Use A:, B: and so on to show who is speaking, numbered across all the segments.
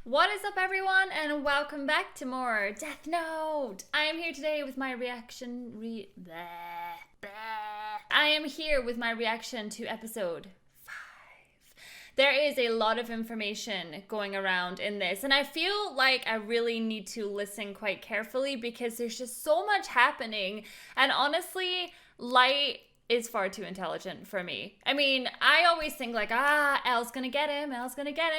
A: What is up, everyone, and welcome back to more Death Note. I am here today with my reaction I am here with my reaction to episode 5. There is a lot of information going around in this, and I feel like I really need to listen quite carefully because there's just so much happening, and honestly, Light is far too intelligent for me. I mean, I always think like, L's gonna get him,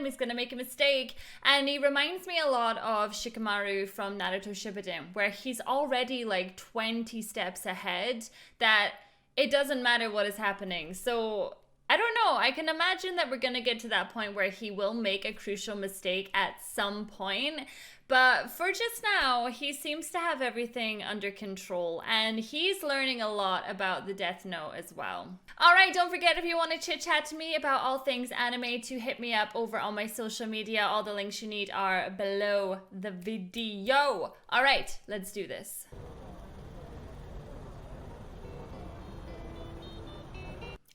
A: he's gonna make a mistake. And he reminds me a lot of Shikamaru from Naruto Shippuden, where he's already like 20 steps ahead, that it doesn't matter what is happening. So I don't know, I can imagine that we're gonna get to that point where he will make a crucial mistake at some point. But for just now, he seems to have everything under control, and he's learning a lot about the Death Note as well. Alright, don't forget, if you want to chit-chat to me about all things anime, to hit me up over on my social media. All the links you need are below the video. Alright, let's do this.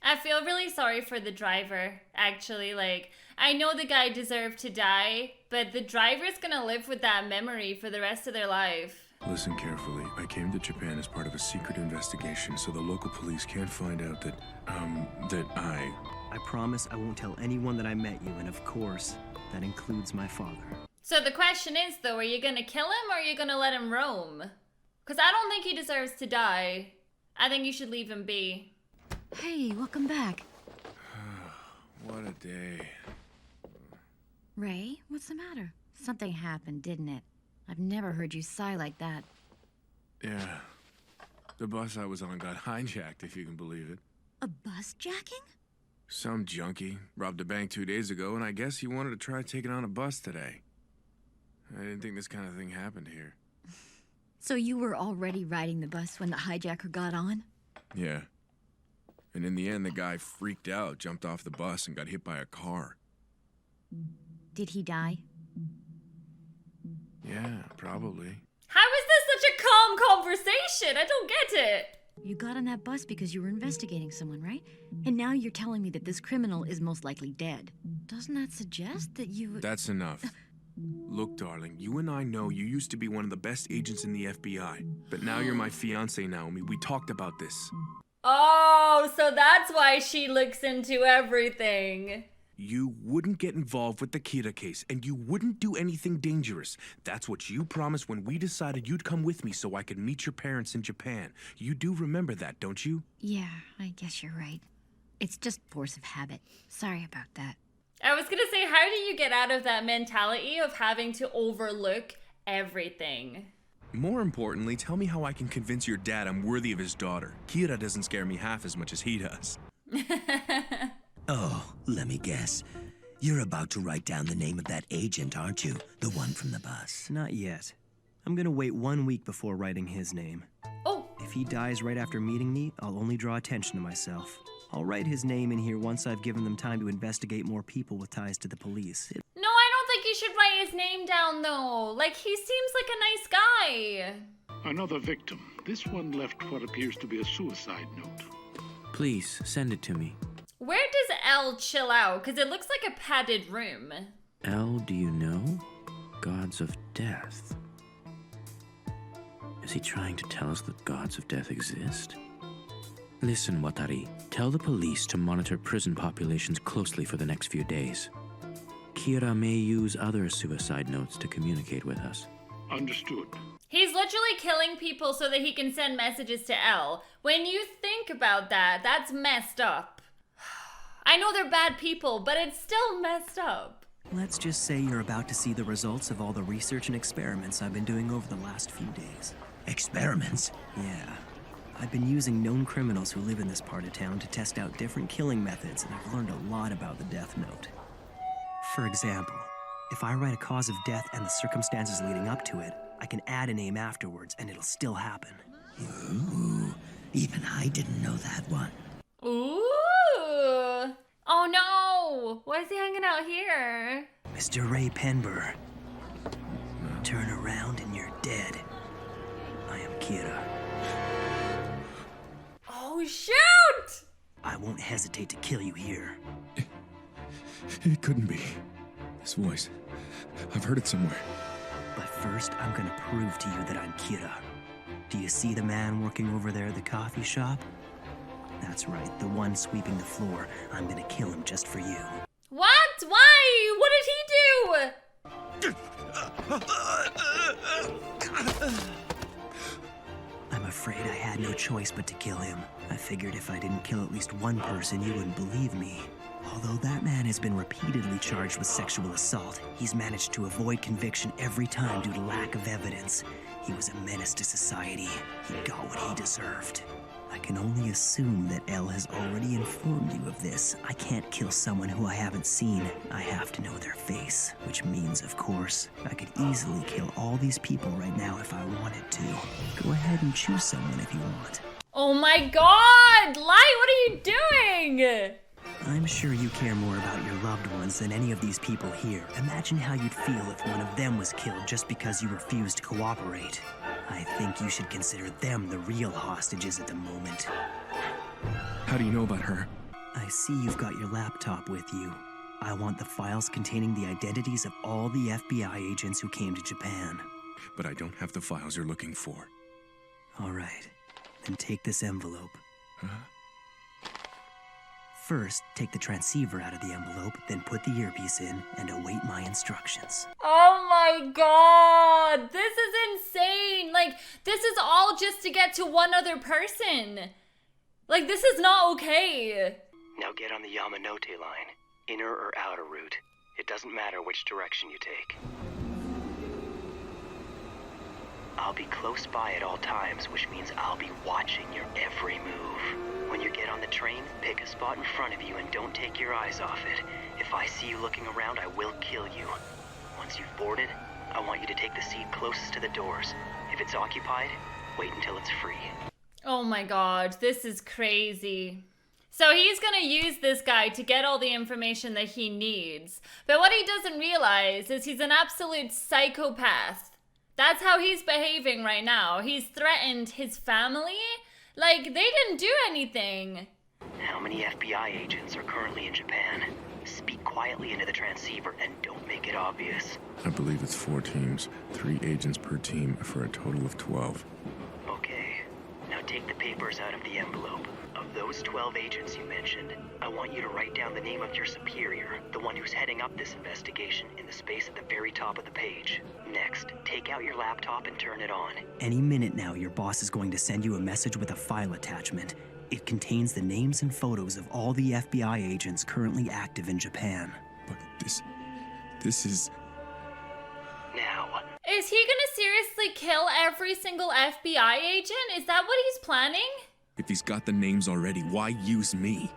A: I feel really sorry for the driver, actually. Like, I know the guy deserved to die, but the driver's gonna live with that memory for the rest of their life.
B: Listen carefully. I came to Japan as part of a secret investigation, so the local police can't find out that I
C: promise I won't tell anyone that I met you, and of course, that includes my father.
A: So the question is, though, are you gonna kill him or are you gonna let him roam? Because I don't think he deserves to die. I think you should leave him be.
D: Hey, welcome back.
B: What a day.
D: Ray, what's the matter? Something happened, didn't it? I've never heard you sigh like that.
B: Yeah. The bus I was on got hijacked, if you can believe it.
D: A bus jacking?
B: Some junkie robbed a bank 2 days ago, and I guess he wanted to try taking on a bus today. I didn't think this kind of thing happened here.
D: So you were already riding the bus when the hijacker got on?
B: Yeah. And in the end, the guy freaked out, jumped off the bus, and got hit by a car.
D: Did he die?
B: Yeah, probably.
A: How is this such a calm conversation? I don't get it.
D: You got on that bus because you were investigating someone, right? And now you're telling me that this criminal is most likely dead. Doesn't that suggest that you...
B: That's enough. Look, darling, you and I know you used to be one of the best agents in the FBI. But now you're my fiancé, Naomi. We talked about this.
A: Oh, so that's why she looks into everything.
B: You wouldn't get involved with the Kira case, and you wouldn't do anything dangerous. That's what you promised when we decided you'd come with me so I could meet your parents in Japan. You do remember that, don't you?
D: Yeah, I guess you're right. It's just force of habit. Sorry about that.
A: I was gonna say, how do you get out of that mentality of having to overlook everything?
B: More importantly, tell me how I can convince your dad I'm worthy of his daughter. Kira doesn't scare me half as much as he does.
E: Oh, let me guess. You're about to write down the name of that agent, aren't you? The one from the bus.
C: Not yet. I'm gonna wait 1 week before writing his name.
A: Oh.
C: If he dies right after meeting me, I'll only draw attention to myself. I'll write his name in here once I've given them time to investigate more people with ties to the police.
A: No, I don't think you should write his name down, though. Like, he seems like a nice guy.
F: Another victim. This one left what appears to be a suicide note.
G: Please, send it to me.
A: Where does L chill out? Because it looks like a padded room.
G: L, do you know? Gods of death. Is he trying to tell us that gods of death exist? Listen, Watari. Tell the police to monitor prison populations closely for the next few days. Kira may use other suicide notes to communicate with us.
F: Understood.
A: He's literally killing people so that he can send messages to L. When you think about that, that's messed up. I know they're bad people, but it's still messed up.
C: Let's just say you're about to see the results of all the research and experiments I've been doing over the last few days.
E: Experiments?
C: Yeah. I've been using known criminals who live in this part of town to test out different killing methods, and I've learned a lot about the Death Note. For example, if I write a cause of death and the circumstances leading up to it, I can add a name afterwards, and it'll still happen.
E: Ooh, even I didn't know that one.
A: Ooh. Oh no! Why is he hanging out here?
C: Mr. Ray Penber. Turn around and you're dead. I am Kira.
A: Oh shoot!
C: I won't hesitate to kill you here.
B: It couldn't be. This voice. I've heard it somewhere.
C: But first, I'm gonna prove to you that I'm Kira. Do you see the man working over there at the coffee shop? That's right, the one sweeping the floor. I'm gonna kill him just for you.
A: What? Why? What did he do?
C: I'm afraid I had no choice but to kill him. I figured if I didn't kill at least one person, you wouldn't believe me. Although that man has been repeatedly charged with sexual assault, he's managed to avoid conviction every time due to lack of evidence. He was a menace to society. He got what he deserved. I can only assume that Elle has already informed you of this. I can't kill someone who I haven't seen. I have to know their face, which means, of course, I could easily kill all these people right now if I wanted to. Go ahead and choose someone if you want.
A: Oh my god! Light, what are you doing?
C: I'm sure you care more about your loved ones than any of these people here. Imagine how you'd feel if one of them was killed just because you refused to cooperate. I think you should consider them the real hostages at the moment.
B: How do you know about her?
C: I see you've got your laptop with you. I want the files containing the identities of all the FBI agents who came to Japan.
B: But I don't have the files you're looking for.
C: All right, then take this envelope.
B: Huh?
C: First, take the transceiver out of the envelope, then put the earpiece in and await my instructions.
A: Oh my god! This is insane! Like, this is all just to get to one other person. Like, this is not okay.
C: Now get on the Yamanote line, inner or outer route. It doesn't matter which direction you take. I'll be close by at all times, which means I'll be watching your every move. When you get on the train, pick a spot in front of you and don't take your eyes off it. If I see you looking around, I will kill you. Once you've boarded, I want you to take the seat closest to the doors. If it's occupied, wait until it's free.
A: Oh my god, this is crazy. So he's gonna use this guy to get all the information that he needs. But what he doesn't realize is he's an absolute psychopath. That's how he's behaving right now. He's threatened his family. Like, they didn't do anything.
C: How many FBI agents are currently in Japan? Speak quietly into the transceiver and don't make it obvious.
B: I believe it's 4 teams, 3 agents per team for a total of 12.
C: Okay. Now take the papers out of the envelope. Of those 12 agents you mentioned, I want you to write down the name of your superior, the one who's heading up this investigation, in the space at the very top of the page. Next, take out your laptop and turn it on. Any minute now, your boss is going to send you a message with a file attachment. It contains the names and photos of all the FBI agents currently active in Japan.
B: But this is...
A: Now. Is he gonna seriously kill every single FBI agent? Is that what he's planning?
B: If he's got the names already, why use me?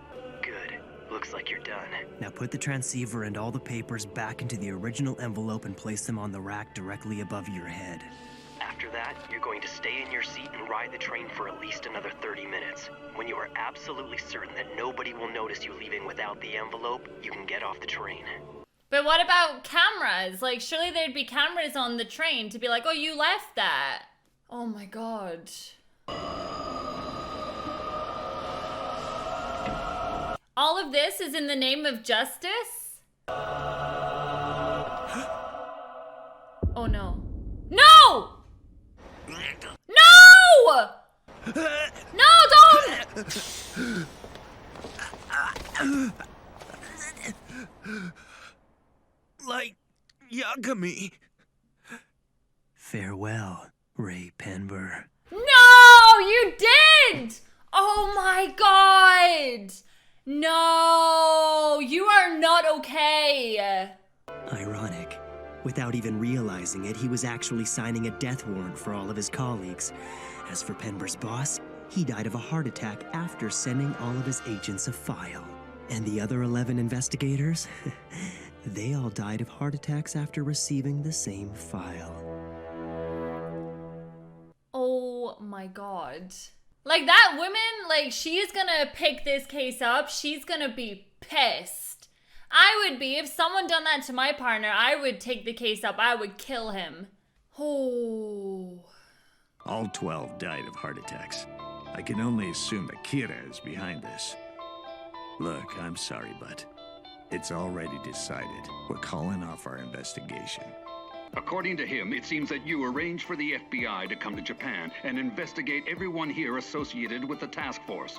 C: Good. Looks like you're done. Now put the transceiver and all the papers back into the original envelope and place them on the rack directly above your head. After that, you're going to stay in your seat and ride the train for at least another 30 minutes. When you are absolutely certain that nobody will notice you leaving without the envelope, you can get off the train.
A: But what about cameras? Like, surely there'd be cameras on the train to be like, oh, you left that. Oh my god. All of this is in the name of justice? Oh no. No! No! No, don't!
B: Light Yagami.
C: Farewell, Ray Penber.
A: No, you did! Oh my god! No, you are not okay.
C: Ironic. Without even realizing it, he was actually signing a death warrant for all of his colleagues. As for Penber's boss, he died of a heart attack after sending all of his agents a file. And the other 11 investigators? They all died of heart attacks after receiving the same file.
A: Oh my god. Like, that woman, like, she is gonna pick this case up. She's gonna be pissed. I would be. If someone done that to my partner, I would take the case up. I would kill him. Oh.
H: All 12 died of heart attacks. I can only assume that Kira is behind this. Look, I'm sorry, but It's already decided. We're calling off our investigation.
F: According to him, it seems that you arranged for the FBI to come to Japan and investigate everyone here associated with the task force.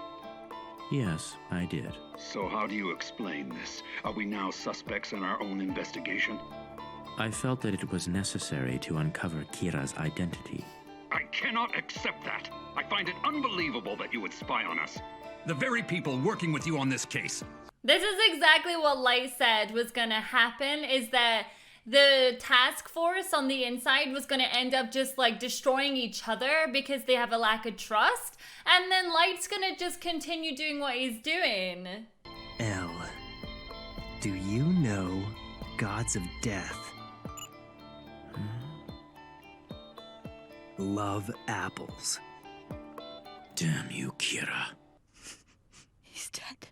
G: Yes, I did.
F: So how do you explain this? Are we now suspects in our own investigation?
G: I felt that it was necessary to uncover Kira's identity.
F: I cannot accept that. I find it unbelievable that you would spy on us.
I: The very people working with you on this case.
A: This is exactly what Light said was gonna happen, is that the task force on the inside was gonna end up just like destroying each other because they have a lack of trust, and then Light's gonna just continue doing what he's doing.
C: Elle, do you know gods of death love apples?
G: Damn you, Kira.
D: He's dead.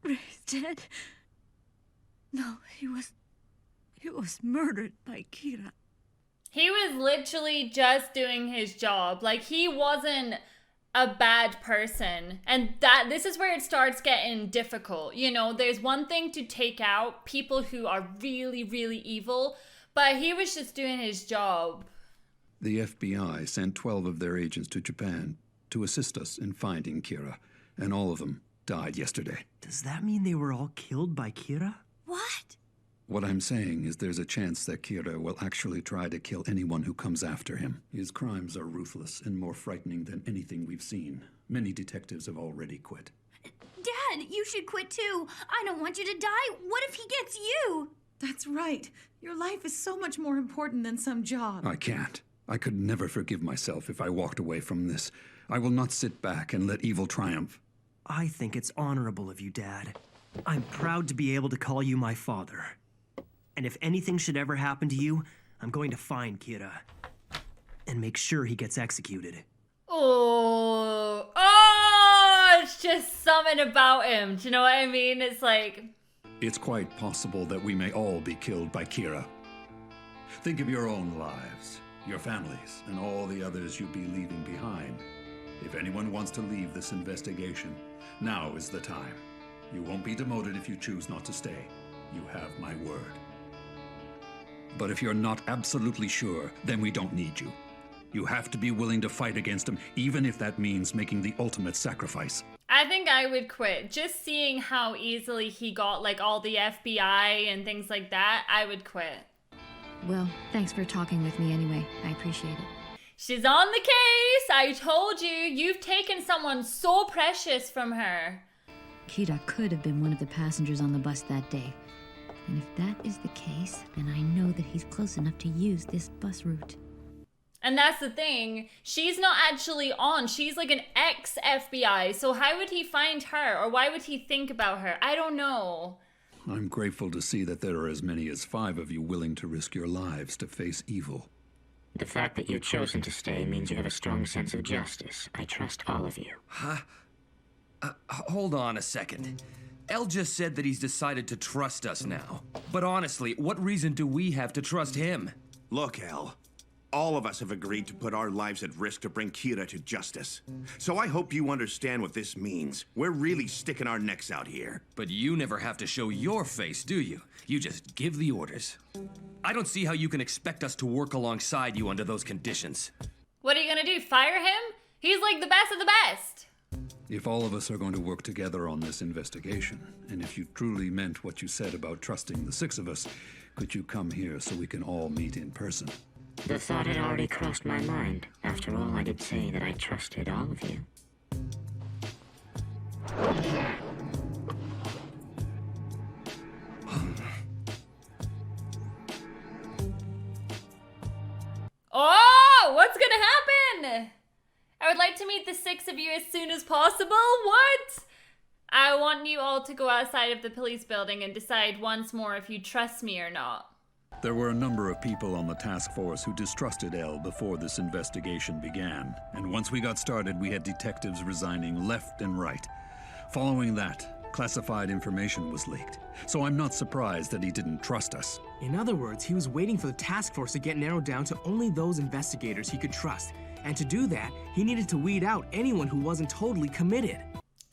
D: Ray's dead. No, he was murdered by Kira.
A: He was literally just doing his job. Like, he wasn't a bad person. And this is where it starts getting difficult. You know, there's one thing to take out people who are really, really evil, but he was just doing his job.
J: The FBI sent 12 of their agents to Japan to assist us in finding Kira, and all of them died yesterday.
C: Does that mean they were all killed by Kira?
D: What?
J: What I'm saying is there's a chance that Kira will actually try to kill anyone who comes after him. His crimes are ruthless and more frightening than anything we've seen. Many detectives have already quit.
K: Dad, you should quit too. I don't want you to die. What if he gets you?
L: That's right. Your life is so much more important than some job.
J: I can't. I could never forgive myself if I walked away from this. I will not sit back and let evil triumph.
C: I think it's honorable of you, Dad. I'm proud to be able to call you my father. And if anything should ever happen to you, I'm going to find Kira and make sure he gets executed.
A: Oh, it's just something about him. Do you know what I mean? It's like...
J: It's quite possible that we may all be killed by Kira. Think of your own lives, your families, and all the others you'd be leaving behind. If anyone wants to leave this investigation, now is the time. You won't be demoted if you choose not to stay. You have my word. But if you're not absolutely sure, then we don't need you. You have to be willing to fight against him, even if that means making the ultimate sacrifice.
A: I think I would quit. Just seeing how easily he got like all the FBI and things like that, I would quit.
D: Well, thanks for talking with me anyway. I appreciate it.
A: She's on the case! I told you! You've taken someone so precious from her.
D: Kira could have been one of the passengers on the bus that day. And if that is the case, then I know that he's close enough to use this bus route.
A: And that's the thing. She's not actually on. She's like an ex-FBI. So how would he find her? Or why would he think about her? I don't know.
J: I'm grateful to see that there are as many as 5 of you willing to risk your lives to face evil.
M: The fact that you've chosen to stay means you have a strong sense of justice. I trust all of you.
N: Huh? Hold on a second. Elle just said that he's decided to trust us now. But honestly, what reason do we have to trust him?
O: Look, Elle. All of us have agreed to put our lives at risk to bring Kira to justice. So I hope you understand what this means. We're really sticking our necks out here.
N: But you never have to show your face, do you? You just give the orders. I don't see how you can expect us to work alongside you under those conditions.
A: What are you gonna do, fire him? He's like the best of the best.
J: If all of us are going to work together on this investigation, and if you truly meant what you said about trusting the 6 of us, could you come here so we can all meet in person?
M: The thought had already crossed my mind. After all, I did say that I trusted all of you.
A: Oh, what's gonna happen? I would like to meet the 6 of you as soon as possible. What? I want you all to go outside of the police building and decide once more if you trust me or not.
J: There were a number of people on the task force who distrusted Elle before this investigation began. And once we got started, we had detectives resigning left and right. Following that, classified information was leaked. So I'm not surprised that he didn't trust us.
P: In other words, he was waiting for the task force to get narrowed down to only those investigators he could trust. And to do that, he needed to weed out anyone who wasn't totally committed.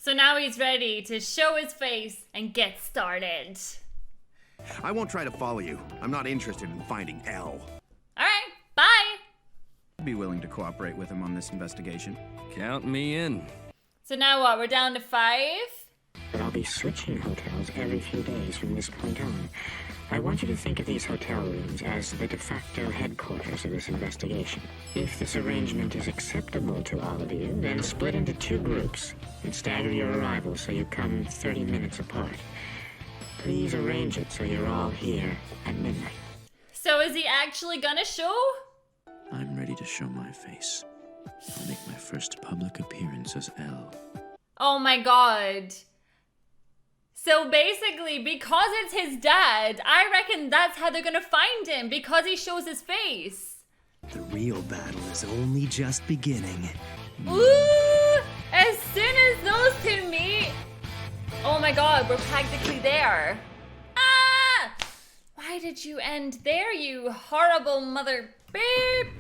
A: So now he's ready to show his face and get started.
O: I won't try to follow you. I'm not interested in finding L.
A: Alright, bye!
Q: I'd be willing to cooperate with him on this investigation.
N: Count me in.
A: So now what, we're down to 5?
M: But I'll be switching hotels every few days from this point on. I want you to think of these hotel rooms as the de facto headquarters of this investigation. If this arrangement is acceptable to all of you, then split into 2 groups and stagger your arrivals so you come 30 minutes apart. Please arrange it so you're all here at midnight.
A: So is he actually gonna show?
G: I'm ready to show my face. I'll make my first public appearance as L.
A: Oh my god. So basically, because it's his dad, I reckon that's how they're gonna find him, because he shows his face.
C: The real battle is only just beginning.
A: Ooh! As soon as those two meet... Oh my god, we're practically there. Ah! Why did you end there, you horrible mother beep?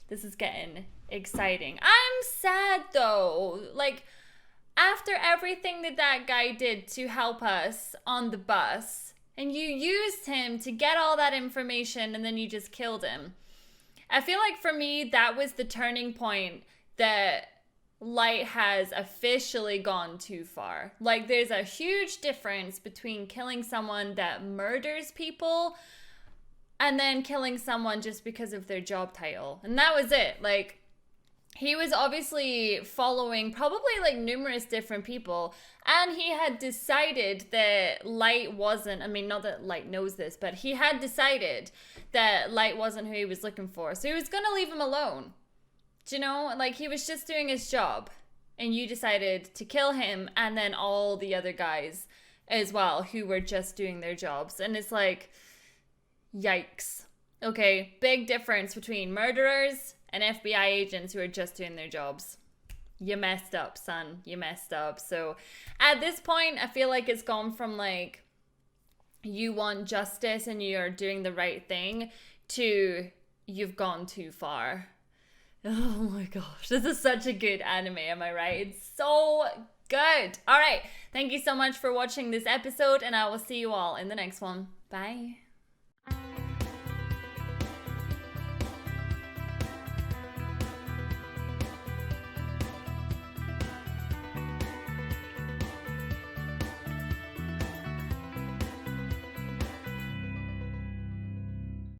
A: This is getting exciting. I'm sad though. Like, after everything that guy did to help us on the bus, and you used him to get all that information and then you just killed him. I feel like for me, that was the turning point that Light has officially gone too far. Like, there's a huge difference between killing someone that murders people and then killing someone just because of their job title. And that was it. Like, he was obviously following probably like numerous different people, and he had decided that Light wasn't, I mean, not that Light knows this, but he had decided that Light wasn't who he was looking for. So he was gonna leave him alone. Do you know? Like, he was just doing his job, and you decided to kill him and then all the other guys as well who were just doing their jobs. And it's like, yikes. Okay, big difference between murderers and FBI agents who are just doing their jobs. You messed up, son. You messed up. So at this point, I feel like it's gone from like, you want justice and you're doing the right thing, to you've gone too far. Oh my gosh, this is such a good anime, am I right? It's so good. All right, thank you so much for watching this episode, and I will see you all in the next one. Bye.